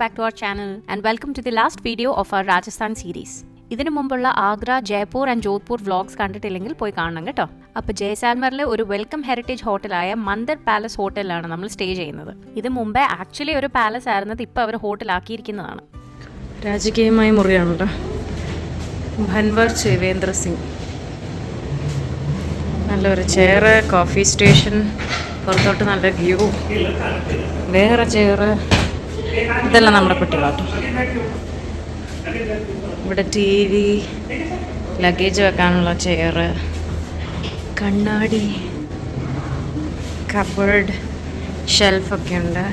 back to our channel and welcome to the last video of our Rajasthan series. ഇതിനു മുമ്പുള്ള Agra, Jaipur and Jodhpur vlogs കണ്ടിട്ടില്ലെങ്കിൽ പോയി കാണണം കേട്ടോ. അപ്പോൾ ജയ്സാൽമറിലെ ഒരു വെൽക്കം ഹെറിറ്റേജ് ഹോട്ടലായ മന്ദിർ പാലസ് ഹോട്ടലിലാണ് നമ്മൾ സ്റ്റേ ചെയ്യുന്നത്. ഇത് മുമ്പേ ആക്ച്വലി ഒരു പാലസ് ആയിരുന്നത്, ഇപ്പോൾ അവർ ഹോട്ടലാക്കിയിരിക്കുന്നതാണ്. രാജകീയമായ മുറിയാണ് കേട്ടോ. ഭൻവർ ചേവേന്ദ്ര സിംഗ്. നല്ലൊരു ചെയർ, കോഫി സ്റ്റേഷൻ, പുറത്തോട്ട് നല്ല വ്യൂ, വേറെ ചെയർ, ഇതെല്ലാം നമ്മുടെ കുട്ടികളാട്ടോ. ഇവിടെ ടി വി, ലഗേജ് വെക്കാനുള്ള ചെയർ, കണ്ണാടി, കബേർഡ്, ഷെൽഫൊക്കെ ഉണ്ട്,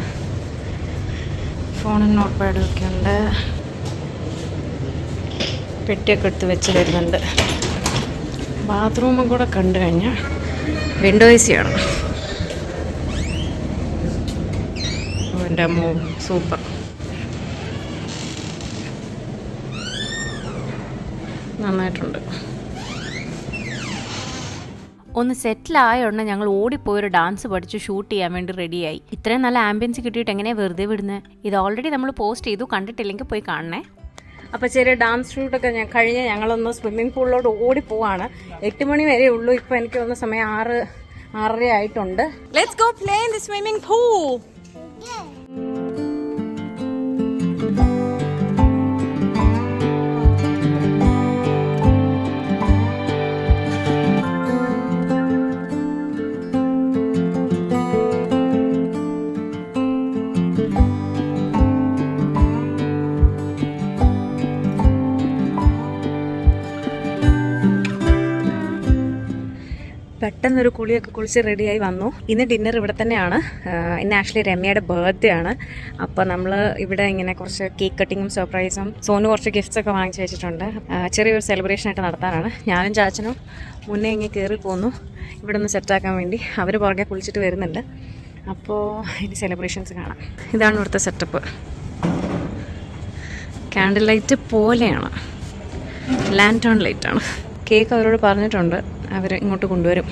ഫോണും നോട്ട് പാഡും ഒക്കെ ഉണ്ട്, പെട്ടിയൊക്കെ എടുത്ത് വെച്ച് തരുന്നുണ്ട്. ബാത്റൂമും കൂടെ കണ്ടു കഴിഞ്ഞാൽ വിൻഡോ എ സി ആണ്. എൻ്റെ അമ്മോ, സൂപ്പർ. നന്നായിട്ടുണ്ട്. ഒന്ന് സെറ്റിലായോണ്ട് ഞങ്ങൾ ഓടിപ്പോയൊരു ഡാൻസ് പഠിച്ച് ഷൂട്ട് ചെയ്യാൻ വേണ്ടി റെഡിയായി. ഇത്രയും നല്ല ആംബിയൻസ് കിട്ടിയിട്ട് എങ്ങനെയാണ് വെറുതെ വിടുന്നത്? ഇത് ഓൾറെഡി നമ്മൾ പോസ്റ്റ് ചെയ്തു, കണ്ടിട്ടില്ലെങ്കിൽ പോയി കാണണേ. അപ്പോൾ ചെറിയ ഡാൻസ് ഷൂട്ടൊക്കെ കഴിഞ്ഞ് ഞങ്ങളൊന്ന് സ്വിമ്മിംഗ് പൂളിലോട്ട് ഓടിപ്പോവാണ്. 8 മണി വരെ ഉള്ളൂ. ഇപ്പോൾ എനിക്ക് തോന്നുന്ന സമയം 6:30 ആയിട്ടുണ്ട്. Let's go play in the swimming pool. പെട്ടെന്നൊരു കുളിയൊക്കെ കുളിച്ച് റെഡിയായി വന്നു. ഇന്ന് ഡിന്നർ ഇവിടെ തന്നെയാണ്. ഇന്ന് ആക്ച്വലി രമ്യയുടെ ബർത്ത്ഡേ ആണ്. അപ്പോൾ നമ്മൾ ഇവിടെ ഇങ്ങനെ കുറച്ച് കേക്ക് കട്ടിങ്ങും സർപ്രൈസും, സോനു കുറച്ച് ഗിഫ്റ്റ്സ് ഒക്കെ വാങ്ങിച്ച് വെച്ചിട്ടുണ്ട്. ചെറിയൊരു സെലിബ്രേഷൻ ആയിട്ട് നടത്താനാണ്. ഞാനും ചാച്ചനും മുന്നേ ഇങ്ങനെ കയറി പോന്നു ഇവിടെ ഒന്ന് സെറ്റാക്കാൻ വേണ്ടി. അവർ പുറകെ കുളിച്ചിട്ട് വരുന്നുണ്ട്. അപ്പോൾ ഇനി സെലിബ്രേഷൻസ് കാണാം. ഇതാണ് ഇവിടുത്തെ സെറ്റപ്പ്. കാൻഡിൽ ലൈറ്റ് പോലെയാണ്, ലാൻറ്റേൺ ലൈറ്റാണ്. കേക്ക് അവരോട് പറഞ്ഞിട്ടുണ്ട്, അവർ ഇങ്ങോട്ട് കൊണ്ടുവരും.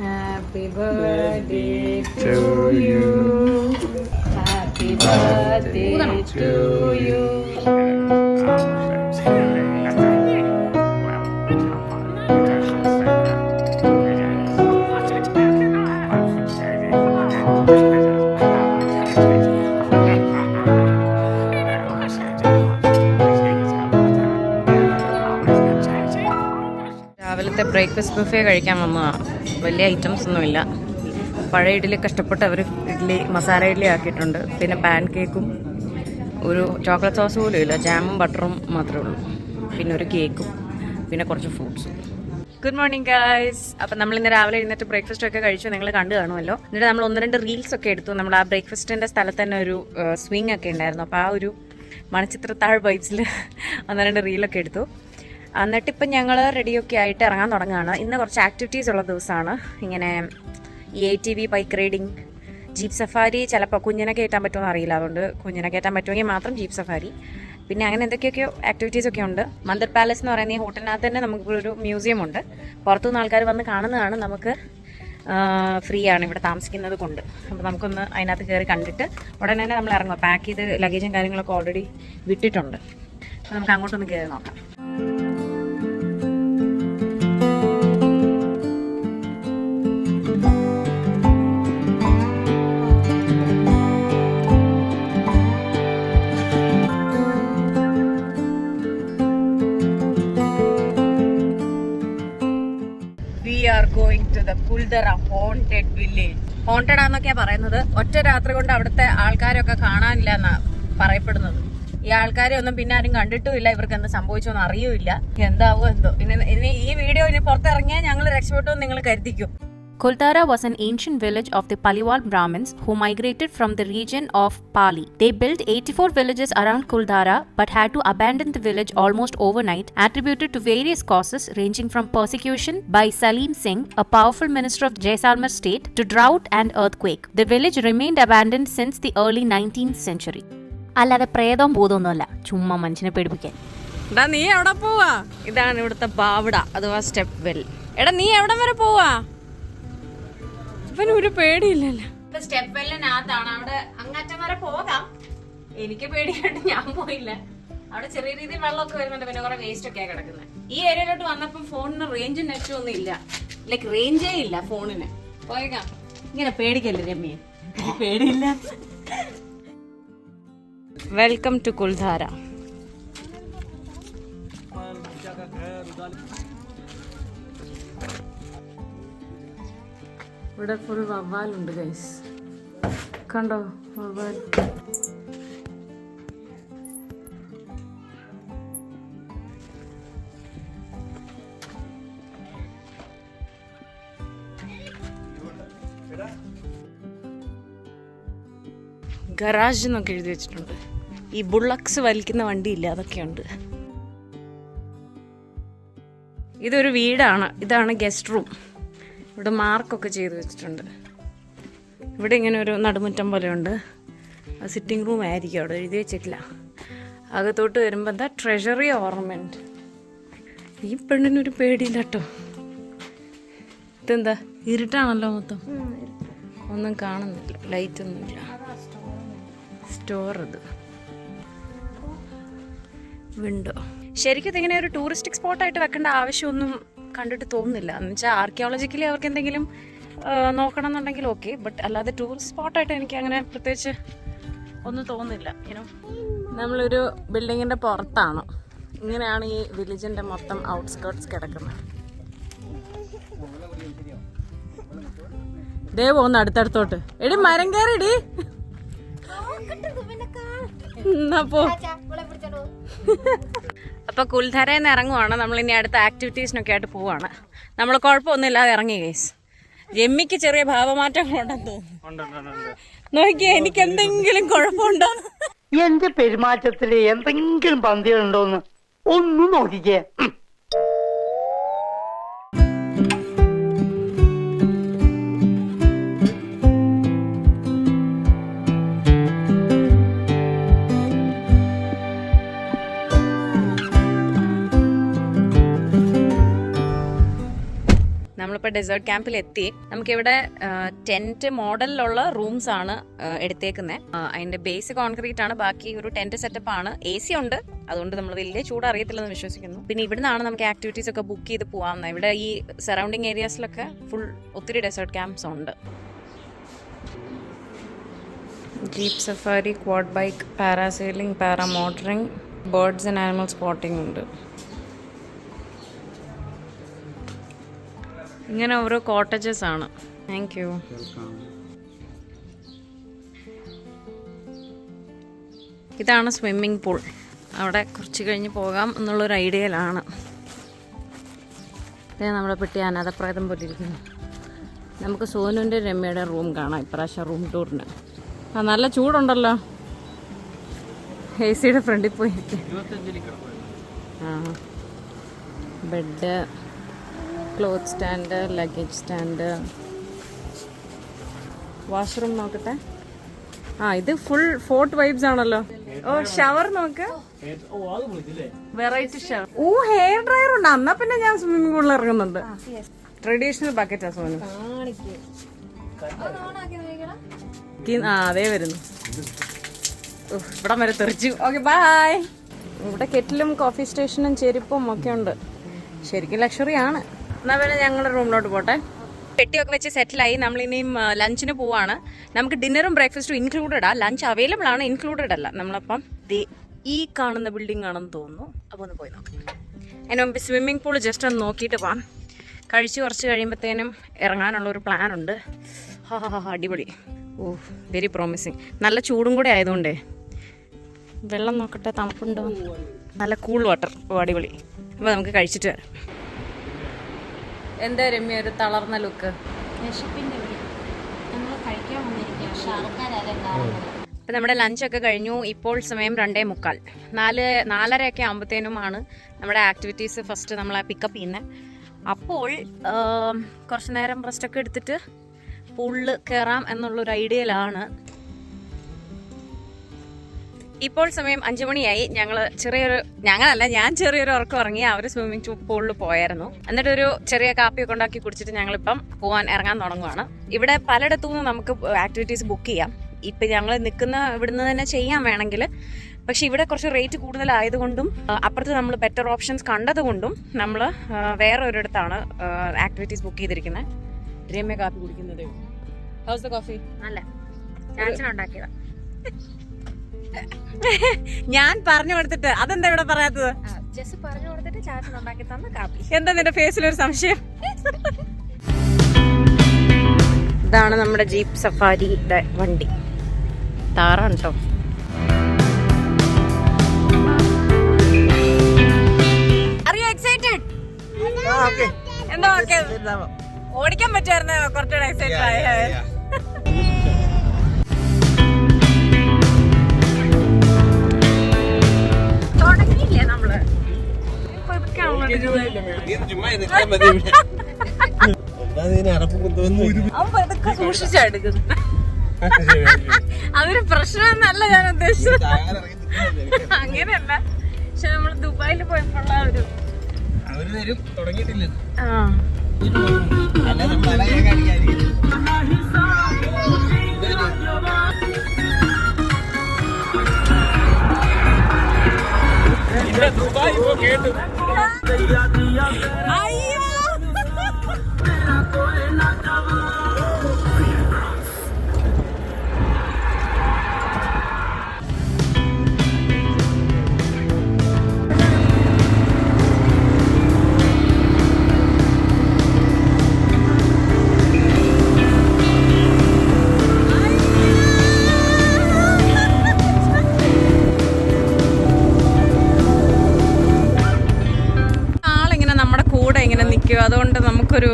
Happy birthday to you. Happy birthday to you. രാവിലത്തെ ബ്രേക്ക്ഫാസ്റ്റ് ബുഫേ കഴിക്കാൻ വന്നതാണ്. വലിയ ഐറ്റംസ് ഒന്നുമില്ല. പഴയ ഇഡ്ഡലി കഷ്ടപ്പെട്ട് അവർ ഇഡ്ഡലി മസാല ഇഡ്ഡലി ആക്കിയിട്ടുണ്ട്. പിന്നെ പാൻ കേക്കും, ഒരു ചോക്ലേറ്റ് സോസ് പോലും ഇല്ല, ജാമും ബട്ടറും മാത്രമേ ഉള്ളൂ. പിന്നെ ഒരു കേക്കും, പിന്നെ കുറച്ച് ഫ്രൂട്ട്സും. Good morning guys. അപ്പം നമ്മൾ ഇന്ന് രാവിലെ എഴുന്നേറ്റ് ബ്രേക്ക്ഫാസ്റ്റ് ഒക്കെ കഴിച്ചു, നിങ്ങൾ കണ്ടു കാണുമല്ലോ. എന്നിട്ട് നമ്മൾ 1-2 റീൽസ് ഒക്കെ എടുത്തു. നമ്മൾ ആ ബ്രേക്ക്ഫാസ്റ്റിൻ്റെ സ്ഥലത്ത് തന്നെ ഒരു സ്വിങ് ഒക്കെ ഉണ്ടായിരുന്നു. അപ്പോൾ ആ ഒരു മണിച്ചിത്രത്താഴ് വൈബ്സിൽ 1-2 റീലൊക്കെ എടുത്തു. എന്നിട്ടിപ്പം ഞങ്ങൾ റെഡിയൊക്കെ ആയിട്ട് ഇറങ്ങാൻ തുടങ്ങുകയാണ്. ഇന്ന് കുറച്ച് ആക്ടിവിറ്റീസ് ഉള്ള ദിവസമാണ്. ഇങ്ങനെ ATV, bike riding, jeep safari. ചിലപ്പോൾ കുഞ്ഞിനെ കയറ്റാൻ പറ്റുമെന്ന് അറിയില്ല, അതുകൊണ്ട് കുഞ്ഞിനെ കയറ്റാൻ പറ്റുമെങ്കിൽ മാത്രം ജീപ്പ് സഫാരി. പിന്നെ അങ്ങനെ എന്തൊക്കെയൊക്കെയോ ആക്ടിവിറ്റീസൊക്കെ ഉണ്ട്. മന്ദിർ പാലസ് എന്ന് പറയുന്ന ഈ ഹോട്ടലിനകത്ത് തന്നെ നമുക്കൊരു മ്യൂസിയം ഉണ്ട്. പുറത്തുനിന്ന് ആൾക്കാർ വന്ന് കാണുന്നതാണ്. നമുക്ക് ഫ്രീ ആണ് ഇവിടെ താമസിക്കുന്നത് കൊണ്ട്. അപ്പോൾ നമുക്കൊന്ന് അതിനകത്ത് കയറി കണ്ടിട്ട് ഉടനെ തന്നെ നമ്മൾ ഇറങ്ങുക. പാക്ക് ചെയ്ത് ലഗേജും കാര്യങ്ങളൊക്കെ ഓൾറെഡി വിട്ടിട്ടുണ്ട്. അപ്പോൾ നമുക്ക് അങ്ങോട്ടൊന്ന് കയറി നോക്കാം. We are going to the Kuldara haunted village. Haunted ആണെന്നൊക്കെയാ പറയുന്നത്. ഒറ്റ രാത്രി കൊണ്ട് അവിടുത്തെ ആൾക്കാരൊക്കെ കാണാനില്ല എന്നാ പറയപ്പെടുന്നത്. ഈ ആൾക്കാരെ ഒന്നും പിന്നെ ആരും കണ്ടിട്ടുമില്ല. ഇവർക്ക് എന്ത് സംഭവിച്ചോന്ന് അറിയൂല. എന്താവോ എന്തോ. ഇനി ഈ വീഡിയോ ഇനി പുറത്തിറങ്ങിയാൽ ഞങ്ങൾ രക്ഷപ്പെട്ടു നിങ്ങൾ കരുതിക്കും. Kuldara was an ancient village of the Paliwal Brahmins who migrated from the region of Pali. They built 84 villages around Kuldara but had to abandon the village almost overnight, attributed to various causes ranging from persecution by Salim Singh, a powerful minister of Jaisalmer state, to drought and earthquake. The village remained abandoned since the early 19th century. അല്ലാതെ പ്രേതവും ഭൂതമൊന്നുമല്ല, ചുമ്മാ മനുഷ്യനെ പേടിപ്പിക്കാൻ. എടാ നീ എവിടെ പോവാ? ഇതാണ് ഇവിടുത്തെ ബാവട അഥവാ സ്റ്റെപ്പ് വെൽ. എടാ നീ എവിടം വരെ പോവാ? ഇവനൊരു പേടിയില്ലല്ലോ. സ്റ്റെപ്പ് വെല്ലിനകത്താണ്, അവിടെ അങ്ങറ്റം വരെ പോകാം. എനിക്ക് പേടിയായിട്ട് ഞാൻ പോയില്ല. അവിടെ ചെറിയ രീതിയിൽ വെള്ളമൊക്കെ വരുന്നുണ്ട്, പിന്നെ കുറെ വേസ്റ്റ് ഒക്കെയാ കിടക്കുന്നത്. ഈ ഏരിയയിലോട്ട് വന്നപ്പോ ഫോണിന് റേഞ്ചും നെറ്റും ഒന്നും ഇല്ല, ലൈക്ക് റേഞ്ചേ ഇല്ല ഫോണിന്. പോയേക്കാം. ഇങ്ങനെ പേടിക്കല്ലേ രമ്യ, പേടിയില്ല. Welcome to Kuldhara. ഇവിടെ ഫുൾ വവ്വാലുണ്ട് ഗൈസ്, കണ്ടോ വവ്വാൽ. ഗറാജ് എന്നൊക്കെ എഴുതി വെച്ചിട്ടുണ്ട്. ഈ ബുള്ളക്സ് വലിക്കുന്ന വണ്ടിയില്ല, അതൊക്കെയുണ്ട്. ഇതൊരു വീടാണ്, ഇതാണ് ഗസ്റ്റ് റൂം. ഇവിടെ മാർക്കൊക്കെ ചെയ്ത് വെച്ചിട്ടുണ്ട്. ഇവിടെ ഇങ്ങനെ ഒരു നടുമുറ്റം പോലെയുണ്ട്, സിറ്റിംഗ് റൂം ആയിരിക്കും, അവിടെ എഴുതി വെച്ചിട്ടില്ല. അകത്തോട്ട് വരുമ്പോൾ എന്താ ട്രഷറി ഓർണമെന്റ്. ഈ പെണ്ണിനൊരു പേടിയില്ല കേട്ടോ. ഇതെന്താ ഇരുട്ടാണല്ലോ മൊത്തം, ഒന്നും കാണുന്നില്ല, ലൈറ്റ് ഒന്നുമില്ല. സ്റ്റോർ, ഇത് വിൻഡോ. ശരിക്കും ഇതിങ്ങനെ ഒരു ടൂറിസ്റ്റിക് സ്പോട്ടായിട്ട് വെക്കേണ്ട ആവശ്യമൊന്നും കണ്ടിട്ട് തോന്നുന്നില്ല. എന്ന് വെച്ചാൽ ആർക്കിയോളജിക്കലി അവർക്ക് എന്തെങ്കിലും നോക്കണം എന്നുണ്ടെങ്കിൽ ഓക്കെ, ബട്ട് അല്ലാതെ ടൂറിസ്റ്റ് സ്പോട്ടായിട്ട് എനിക്ക് അങ്ങനെ പ്രത്യേകിച്ച് ഒന്നും തോന്നുന്നില്ല. നമ്മളൊരു ബിൽഡിങ്ങിൻ്റെ പുറത്താണ്. ഇങ്ങനെയാണ് ഈ വില്ലേജിൻ്റെ മൊത്തം ഔട്ട്സ്കേർട്സ് കിടക്കുന്നത്. ദേ പോകുന്നു അടുത്തടുത്തോട്ട്. എടി മരം കയറിടി. അപ്പൊ കുൽധാരയിൽ നിന്ന് ഇറങ്ങുവാണ്. നമ്മൾ ഇനി അടുത്ത ആക്ടിവിറ്റീസിനൊക്കെ ആയിട്ട് പോവാണ്. നമ്മൾ കുഴപ്പമൊന്നുമില്ലാതെ ഇറങ്ങി ഗൈസ്. രമ്യക്ക് ചെറിയ ഭാവമാറ്റങ്ങളുണ്ടെന്ന് തോന്നുന്നു. നോക്കിയേ, എനിക്ക് എന്തെങ്കിലും കുഴപ്പമുണ്ടോ? എന്റെ പെരുമാറ്റത്തില് എന്തെങ്കിലും പന്തികളുണ്ടോന്ന് ഒന്നും നോക്കിക്കേ. നമ്മളിപ്പോൾ ഡെസേർട്ട് ക്യാമ്പിൽ എത്തി. നമുക്കിവിടെ ടെന്റ് മോഡലിലുള്ള റൂംസ് ആണ് എടുത്തേക്കുന്നത്. അതിന്റെ ബേസ് കോൺക്രീറ്റ് ആണ്, ബാക്കി ഒരു ടെന്റ് സെറ്റപ്പ് ആണ്. AC ഉണ്ട്, അതുകൊണ്ട് നമ്മൾ വലിയ ചൂട് അറിയത്തില്ലെന്ന് വിശ്വസിക്കുന്നു. പിന്നെ ഇവിടുന്നാണ് നമുക്ക് ആക്ടിവിറ്റീസ് ഒക്കെ ബുക്ക് ചെയ്ത് പോകാവുന്നത്. ഇവിടെ ഈ സറൗണ്ടിങ് ഏരിയാസിലൊക്കെ ഫുൾ ഒത്തിരി ഡെസേർട്ട് ക്യാമ്പ്സ് ഉണ്ട്. Jeep safari, quad bike, parasailing, paramotoring, birds and animal spotting ഉണ്ട്. ഇങ്ങനെ ഓരോ കോട്ടേജസ് ആണ്. Thank you. ഇതാണ് സ്വിമ്മിംഗ് പൂൾ. അവിടെ കുറച്ച് കഴിഞ്ഞ് പോകാം എന്നുള്ളൊരു ഐഡിയയിലാണ്. ഇതേ നമ്മുടെ പെട്ടി അനാഥപ്രേതം പോലെ ഇരിക്കുന്നു. നമുക്ക് സോനുവിൻ്റെ രമ്യയുടെ റൂം കാണാം ഇപ്രാവശ്യം റൂം ടൂറിന്. നല്ല ചൂടുണ്ടല്ലോ. AC ഫ്രണ്ടിൽ പോയി. Bed, cloth stand, luggage stand, washroom നോക്കട്ടെ. ഇത് ഫുൾ ഫോർട്ട് വൈബ്സ് ആണല്ലോ. ഓ ഷവർ നോക്ക്, വെറൈറ്റി ഷവർ. ഓ ഹെയർ ഡ്രയർ ഉണ്ട്. എന്നാ പിന്നെ ഞാൻ സ്വിമ്മിംഗ് പൂളിൽ ഇറങ്ങുന്നുണ്ട്. ട്രഡീഷണൽ ബക്കറ്റാ സോനു. അതേ വരുന്നു. ഇവിടം വരെ തെറിച്ചു. Okay bye. ഇവിടെ കെറ്റിലും കോഫി സ്റ്റേഷനും ചെരുപ്പും ഒക്കെ ഉണ്ട്. ശരിക്കും ലക്ഷറി ആണ്. എന്നാൽ പിന്നെ ഞങ്ങളുടെ റൂമിലോട്ട് പോട്ടെ. പെട്ടിയൊക്കെ വെച്ച് സെറ്റിലായി. നമ്മളിനിയും ലഞ്ചിന് പോവാണ്. നമുക്ക് ഡിന്നറും ബ്രേക്ക്ഫാസ്റ്റും ഇൻക്ലൂഡഡ് ആ. ലഞ്ച് അവൈലബിൾ ആണ്, ഇൻക്ലൂഡഡ് അല്ല. നമ്മളപ്പം ഈ കാണുന്ന ബിൽഡിംഗ് ആണെന്ന് തോന്നുന്നു. അപ്പോൾ ഒന്ന് പോയി നോക്കാം. അതിന് മുമ്പ് സ്വിമ്മിംഗ് പൂൾ ജസ്റ്റ് ഒന്ന് നോക്കിയിട്ട് പോകാം. കഴിച്ച് കുറച്ച് കഴിയുമ്പോഴത്തേനും ഇറങ്ങാനുള്ളൊരു പ്ലാനുണ്ട്. അടിപൊളി. ഓ വെരി പ്രോമിസിങ്. നല്ല ചൂടും കൂടെ ആയതുകൊണ്ടേ. വെള്ളം നോക്കട്ടെ, തണുപ്പുണ്ടോ? നല്ല കൂൾ വാട്ടർ. ഓ അടിപൊളി. അപ്പോൾ നമുക്ക് കഴിച്ചിട്ട് വരാം. എന്താ രമ്യ ഒരു തളർന്ന ലുക്ക്? അപ്പം നമ്മുടെ ലഞ്ചൊക്കെ കഴിഞ്ഞു. ഇപ്പോൾ സമയം 2:45. 4:30 ആകുമ്പോഴത്തേനുമാണ് നമ്മുടെ ആക്ടിവിറ്റീസ് ഫസ്റ്റ് നമ്മളെ പിക്കപ്പ് ചെയ്യുന്നത്. അപ്പോൾ കുറച്ച് നേരം റെസ്റ്റൊക്കെ എടുത്തിട്ട് പൂളിൽ കയറാം എന്നുള്ളൊരു ഐഡിയയിലാണ്. ഇപ്പോൾ സമയം 5 മണിയായി. ഞാൻ ചെറിയൊരു ഉറക്കം ഇറങ്ങി. അവര് സ്വിമ്മിംഗ് പൂളിൽ പോയായിരുന്നു. എന്നിട്ട് ഒരു ചെറിയ കാപ്പിയൊക്കെ ഉണ്ടാക്കി കുടിച്ചിട്ട് ഞങ്ങളിപ്പം പോകാൻ ഇറങ്ങാൻ തുടങ്ങുവാണ്. ഇവിടെ പലയിടത്തു നിന്ന് നമുക്ക് ആക്ടിവിറ്റീസ് ബുക്ക് ചെയ്യാം. ഇപ്പം ഞങ്ങൾ നിൽക്കുന്ന ഇവിടുന്ന് തന്നെ ചെയ്യാൻ വേണമെങ്കിൽ. പക്ഷെ ഇവിടെ കുറച്ച് റേറ്റ് കൂടുതലായതുകൊണ്ടും അപ്പുറത്ത് നമ്മൾ ബെറ്റർ ഓപ്ഷൻസ് കണ്ടതുകൊണ്ടും നമ്മൾ വേറെ ഒരിടത്താണ് ആക്ടിവിറ്റീസ് ബുക്ക് ചെയ്തിരിക്കുന്നത്. രമ്യ കാപ്പി കുടിക്കുന്നതേ. House the coffee? നല്ല ചാച്ചനുണ്ടാക്കിയതാ. ഞാൻ പറഞ്ഞു കൊടുത്തിട്ട് അതെന്താ ഇവിടെ പറയാത്തത്? ജസ്റ്റ് പറഞ്ഞു കൊടുത്തിട്ട് ചാച്ചനുണ്ടാക്കി തന്ന കാപ്പി. എന്താ നിന്റെ ഫേസിലൊരു സംശയം? ഇതാണ് നമ്മുടെ ജീപ്പ് സഫാരിയുടെ വണ്ടി. താറാണ് കേട്ടോ. എന്താ ഓടിക്കാൻ പറ്റുമായിരുന്നു? കുറച്ചുകൂടെ എക്സൈറ്റഡ് ആയ. തുടങ്ങിയില്ലേ നമ്മള്? സൂക്ഷിച്ചെടുക്കുന്നു. അതൊരു പ്രശ്നമെന്നല്ല ഞാൻ ഉദ്ദേശിച്ചത്. അങ്ങനെയല്ല. പക്ഷെ നമ്മള് ദുബായിൽ പോയപ്പോഴുള്ള ഒരു അതുകൊണ്ട് നമുക്കൊരു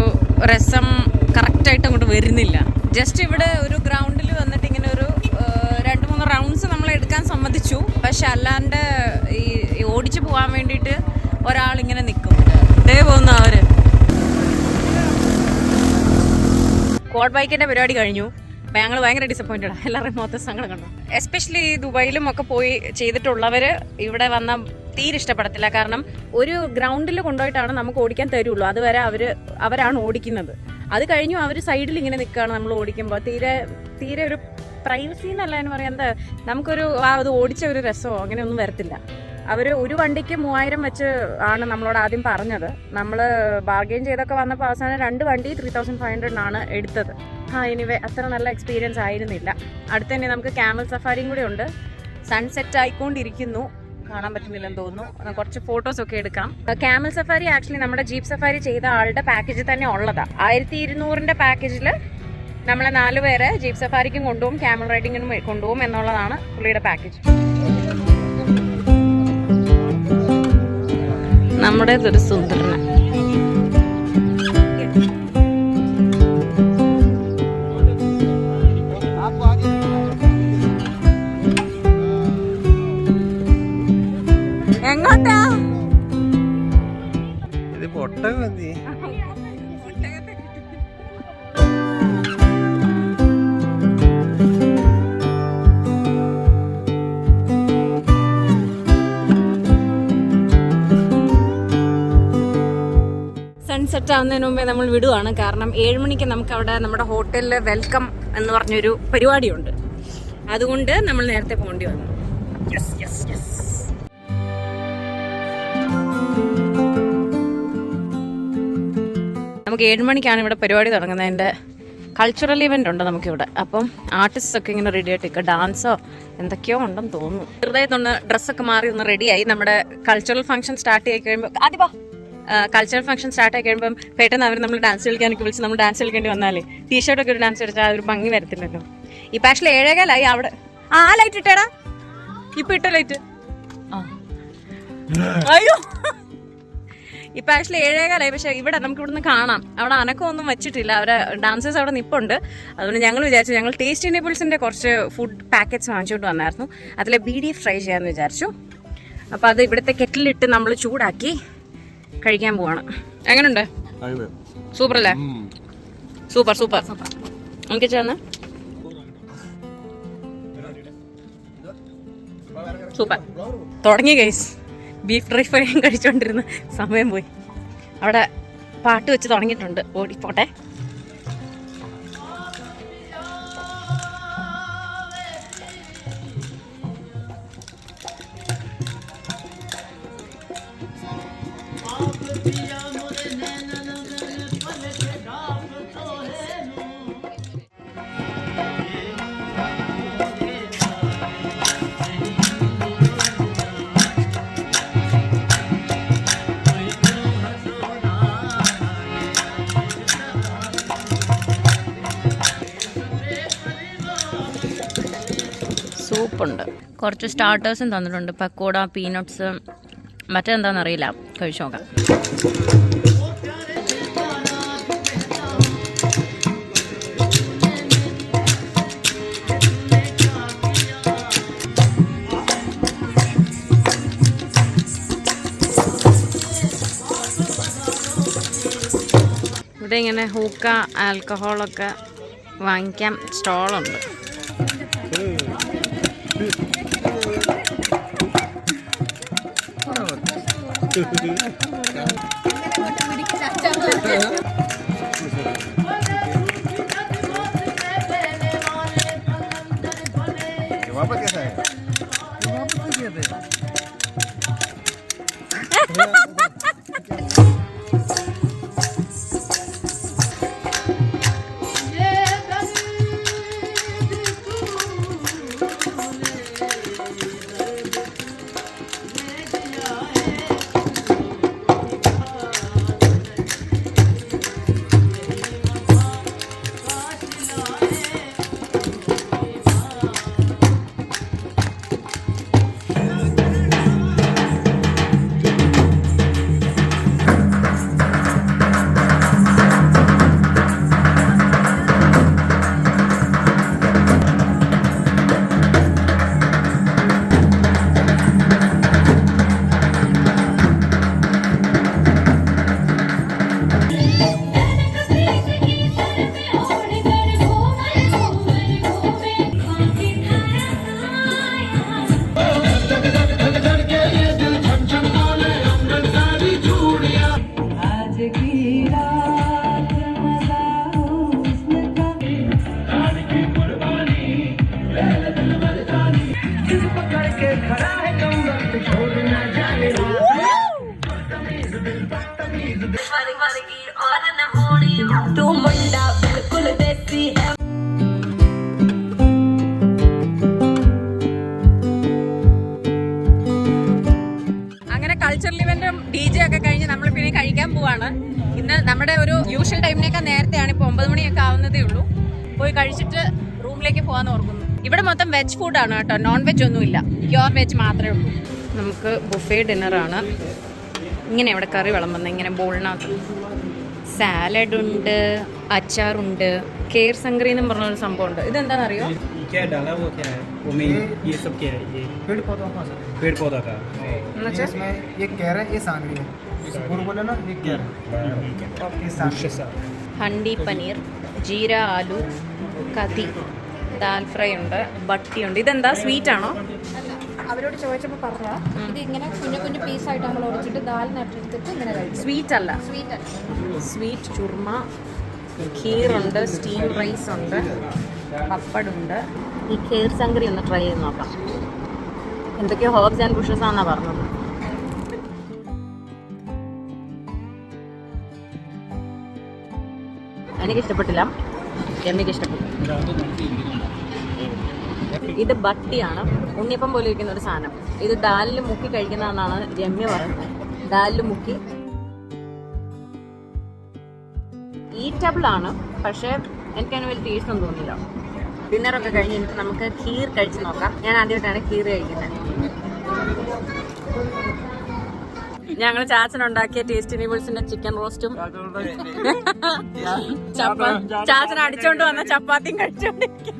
രസം കറക്റ്റായിട്ട് അങ്ങോട്ട് വരുന്നില്ല. ജസ്റ്റ് ഇവിടെ ഒരു ഗ്രൗണ്ടിൽ വന്നിട്ട് ഇങ്ങനെ ഒരു 2-3 റൗണ്ട്സ് നമ്മൾ എടുക്കാൻ സമ്മതിച്ചു. പക്ഷെ അല്ലാണ്ട് ഈ ഓടിച്ചു പോകാൻ വേണ്ടിയിട്ട് ഒരാളിങ്ങനെ നിൽക്കും. ഇതേ പോകുന്ന അവര്. ക്വാഡ് ബൈക്കിന്റെ പരിപാടി കഴിഞ്ഞു. അപ്പം ഞങ്ങൾ ഭയങ്കര ഡിസപ്പോയിൻറ്റഡ്. എല്ലാവരുടെയും മൊത്തം സങ്കടം കണ്ടു. എസ്പെഷ്യലി ഈ ദുബായിലും ഒക്കെ പോയി ചെയ്തിട്ടുള്ളവർ ഇവിടെ വന്ന തീരെ ഇഷ്ടപ്പെടത്തില്ല. കാരണം ഒരു ഗ്രൗണ്ടിൽ കൊണ്ടുപോയിട്ടാണ് നമുക്ക് ഓടിക്കാൻ തരുള്ളൂ. അതുവരെ അവരാണ് ഓടിക്കുന്നത്. അത് കഴിഞ്ഞു അവർ സൈഡിൽ ഇങ്ങനെ നിൽക്കുകയാണ് നമ്മൾ ഓടിക്കുമ്പോൾ. തീരെ ഒരു പ്രൈവസി എന്നല്ല എന്ന് പറയാം. എന്താ നമുക്കൊരു അത് ഓടിച്ച ഒരു രസമോ അങ്ങനെയൊന്നും വരത്തില്ല. അവർ ഒരു വണ്ടിക്ക് 3000 വെച്ച് ആണ് നമ്മളോട് ആദ്യം പറഞ്ഞത്. നമ്മൾ ബാർഗെയിൻ ചെയ്തൊക്കെ വന്നപ്പോൾ അവസാനം 2 വണ്ടി 3500 എടുത്തത്. എനിവേ അത്ര നല്ല എക്സ്പീരിയൻസ് ആയിരുന്നില്ല. അടുത്ത് തന്നെ നമുക്ക് ക്യാമൽ സഫാരിയും കൂടെ ഉണ്ട്. സൺസെറ്റ് ആയിക്കൊണ്ടിരിക്കുന്നു. കാണാൻ പറ്റുന്നില്ലെന്ന് തോന്നുന്നു. കുറച്ച് ഫോട്ടോസൊക്കെ എടുക്കാം. ക്യാമൽ സഫാരി ആക്ച്വലി നമ്മുടെ ജീപ്പ് സഫാരി ചെയ്ത ആളുടെ പാക്കേജിൽ തന്നെ ഉള്ളതാ. 1200 പാക്കേജിൽ നമ്മളെ 4 പേരെ ജീപ്പ് സഫാരിക്കും കൊണ്ടുപോകും, ക്യാമൽ റൈഡിങ്ങിനും കൊണ്ടുപോകും എന്നുള്ളതാണ് പുള്ളിയുടെ പാക്കേജ്. നമ്മുടെ ഒരു സുന്ദരന എങ്ങോട്ടാ? ഇത് പൊട്ടം മതി. സൺസെറ്റ് ആവുന്നതിന് മുമ്പേ നമ്മൾ വിടുവാണ്. കാരണം 7 മണിക്ക് നമുക്ക് അവിടെ നമ്മുടെ ഹോട്ടലിൽ വെൽക്കം എന്ന് പറഞ്ഞൊരു പരിപാടിയുണ്ട്. അതുകൊണ്ട് നമ്മൾ നേരത്തെ പോകേണ്ടി വന്നു. നമുക്ക് 7 മണിക്കാണ് ഇവിടെ പരിപാടി തുടങ്ങുന്നത്. അതിൻ്റെ കൾച്ചറൽ ഇവൻ്റ് ഉണ്ട് നമുക്കിവിടെ. അപ്പം ആർട്ടിസ്റ്റ് ഒക്കെ ഇങ്ങനെ റെഡി ആയിട്ട് ഡാൻസോ എന്തൊക്കെയോ ഉണ്ടെന്ന് തോന്നുന്നു. ചെറുതായിട്ടൊന്ന് ഡ്രസ്സൊക്കെ മാറി ഒന്ന് റെഡിയായി. നമ്മുടെ കൾച്ചറൽ ഫംഗ്ഷൻ സ്റ്റാർട്ട് ചെയ്ത് കഴിയുമ്പോൾ കൾച്ചറൽ ഫംഗ്ഷൻ സ്റ്റാർട്ട് ആയി കഴിയുമ്പം പെട്ടെന്ന് അവർ നമ്മൾ ഡാൻസ് കളിക്കാനൊക്കെ വിളിച്ച് നമ്മൾ ഡാൻസ് കളിക്കേണ്ടി വന്നാലേ ടീഷർട്ടൊക്കെ ഒരു ഡാൻസ് കളിച്ചാൽ അതൊരു ഭംഗി വരത്തില്ലല്ലോ. ഇപ്പം ആക്ച്വലി 7:15 അവിടെ. ലൈറ്റ് ഇട്ടേടാ. ഇപ്പം ഇട്ട ലൈറ്റ്. അയ്യോ, ഇപ്പം ആക്ച്വലി 7:15. പക്ഷെ ഇവിടെ നമുക്ക് ഇവിടുന്ന് കാണാം. അവിടെ അനക്കമൊന്നും വെച്ചിട്ടില്ല. അവരെ ഡാൻസേഴ്സ് അവിടെ നിൽപ്പുണ്ട്. അതുകൊണ്ട് ഞങ്ങൾ വിചാരിച്ചു, ഞങ്ങൾ ടേസ്റ്റി നേബിൾസിൻ്റെ കുറച്ച് ഫുഡ് പാക്കറ്റ്സ് വാങ്ങിച്ചുകൊണ്ട് വന്നായിരുന്നു. അതിലെ BDF ഫ്രൈ ചെയ്യാമെന്ന് വിചാരിച്ചു. അപ്പോൾ അത് ഇവിടുത്തെ കെറ്റിലിട്ട് നമ്മൾ ചൂടാക്കി കഴിക്കാൻ പോവാണ്. എങ്ങനെയുണ്ട്? സൂപ്പർ അല്ലേ? Super super. നമുക്ക് ചേർന്ന് സൂപ്പർ. തുടങ്ങി ഗൈസ്. ബീഫ് ഡ്രൈ ഫ്രൈ കഴിച്ചുകൊണ്ടിരുന്ന സമയം പോയി. അവിടെ പാട്ട് വെച്ച് തുടങ്ങിയിട്ടുണ്ട്. ഓടിപ്പോട്ടെ. സൂപ്പുണ്ട്. കുറച്ച് സ്റ്റാർട്ടേഴ്സും തന്നിട്ടുണ്ട്. പക്കോട, പീനട്ട്സ്, മറ്റെന്താണെന്നറിയില്ല. കഴിച്ചു നോക്കാം. ഇവിടെ ഇങ്ങനെ ഹൂക്ക, ആൽക്കഹോളൊക്കെ വാങ്ങിക്കാൻ സ്റ്റോളുണ്ട്. वापस कैसा है? वापस किया था। അങ്ങനെ കൾച്ചറൽ ഇവന്റും DJ ഒക്കെ കഴിഞ്ഞ് നമ്മൾ പിന്നെ കഴിക്കാൻ പോവാണ്. ഇന്ന് നമ്മുടെ ഒരു യൂഷ്വൽ ടൈമിനേക്കാൾ നേരത്തെയാണ്. ഇപ്പോൾ 9 മണിയൊക്കെ ആവുന്നതേ ഉള്ളൂ. പോയി കഴിച്ചിട്ട് റൂമിലേക്ക് പോകാന്ന് ഓർക്കുന്നു. ഇവിടെ മൊത്തം വെജ് ഫുഡാണ് കേട്ടോ, നോൺ വെജ് ഒന്നുമില്ല, പ്യുവർ വെജ് മാത്രമേ ഉള്ളൂ. നമുക്ക് ബുഫേ ഡിന്നറാണ്. ഇങ്ങനെ ഇവിടെ കറി വിളമ്പുന്നത്, ഇങ്ങനെ ബോളിനകത്ത് സാലഡ് ഉണ്ട്, അച്ചാറുണ്ട്, കേർ സംഗ്രി എന്നും പറഞ്ഞൊരു സംഭവം ഉണ്ട്. ഇതെന്താണെന്ന് അറിയോ? क्या डाला वो क्या है वो में ये सब क्या है ये पेड़ पौधा का सर। पेड़ पौधा का ये इसमें ये कैर है, ये सांगरी है। जिसे गुड़ बोले ना, ये कैर है। ये सांगरी है। ഹണ്ടി പനീർ, ജീര ആലു, കതി, ദാൽ ഫ്രൈ ഉണ്ട്, ബട്ടി ഉണ്ട്. ഇതെന്താ, സ്വീറ്റ് ആണോ? അവരോട് ചോദിച്ചപ്പോൾ പറഞ്ഞാ ഇത് ഇങ്ങനെ കുഞ്ഞു കുഞ്ഞു പീസായിട്ട് നമ്മൾ ഒടിച്ചിട്ട് ദാലിനടുത്തിട്ട് ഇങ്ങനെ കഴിക്കും. സ്വീറ്റ് അല്ല, സ്വീറ്റ് സ്വീറ്റ് ചുർമ, ഖീറുണ്ട്, സ്റ്റീം റൈസ് ഉണ്ട്, പപ്പടുണ്ട്. ഈ ഖീർ സംഗ്രി ഒന്ന് ട്രൈ ചെയ്ത് നോക്കാം. എന്തൊക്കെയോ ഹേർബ്സ് ആൻഡ് ബുഷസ് ആണെന്നാണ് പറഞ്ഞത്. എനിക്ക് ഇഷ്ടപ്പെട്ടില്ല, എമ്മിക്ക് ഇഷ്ടപ്പെട്ടു. ഇത് ബട്ടിയാണ്, ഉണ്ണിയപ്പം പോലെ ഇരിക്കുന്ന ഒരു സാധനം. ഇത് ദാലിൽ മുക്കി കഴിക്കുന്നതെന്നാണ് രമ്യ പറയുന്നത്. ദാലിൽ മുക്കി ഈറ്റബിൾ ആണ്, പക്ഷേ എനിക്കതിന് വലിയ ടേസ്റ്റ് ഒന്നും തോന്നിയില്ല. ഡിന്നറൊക്കെ കഴിഞ്ഞിട്ട് നമുക്ക് ഖീർ കഴിച്ച് നോക്കാം. ഞാൻ ആദ്യമായിട്ടാണ് ഖീർ കഴിക്കുന്നത്. ഞങ്ങൾ ചാച്ചനുണ്ടാക്കിയ ടേസ്റ്റി നൂഡിൽസിന്റെ ചിക്കൻ റോസ്റ്റും ചാച്ചൻ അടിച്ചോണ്ട് വന്ന ചപ്പാത്തിയും കഴിച്ചോണ്ടിരിക്കും.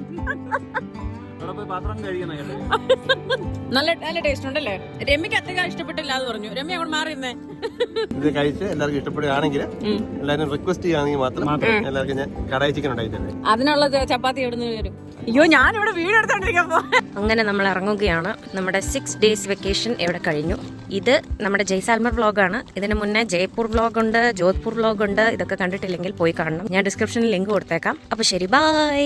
നല്ല നല്ല ടേസ്റ്റ് ഉണ്ടല്ലേ? രമ്യക്ക് അധികം ഇഷ്ടപ്പെട്ടില്ല എന്ന് പറഞ്ഞു. രമ്യ അങ്ങോട്ട് മാറിയിരുന്നേ. ഇത് കഴിച്ച് എല്ലാവർക്കും ഇഷ്ടപ്പെടുകയാണെങ്കിൽ എല്ലാവരും റിക്വസ്റ്റ് ചെയ്യുകയാണെങ്കിൽ മാത്രം എല്ലാവർക്കും ഞാൻ കടായി ചിക്കൻ ഉണ്ടാക്കി തരുന്നത്. അതിനുള്ള ചപ്പാത്തി എവിടെ നിന്ന് വരും? അയ്യോ ഞാനിവിടെ വീഡിയോ എടുത്തോണ്ടിരിക്കുമ്പോ അങ്ങനെ നമ്മൾ ഇറങ്ങുകയാണ്. നമ്മുടെ 6 days വെക്കേഷൻ ഇവിടെ കഴിഞ്ഞു. ഇത് നമ്മുടെ ജയ്സാൽമർ വ്ളോഗാണ്. ഇതിന് മുന്നേ ജയ്പൂർ വ്ളോഗ് ഉണ്ട്, ജോധ്പൂർ വ്ളോഗ് ഉണ്ട്. ഇതൊക്കെ കണ്ടിട്ടില്ലെങ്കിൽ പോയി കാണണം. ഞാൻ ഡിസ്ക്രിപ്ഷനിൽ ലിങ്ക് കൊടുത്തേക്കാം. അപ്പൊ ശരി, ബൈ.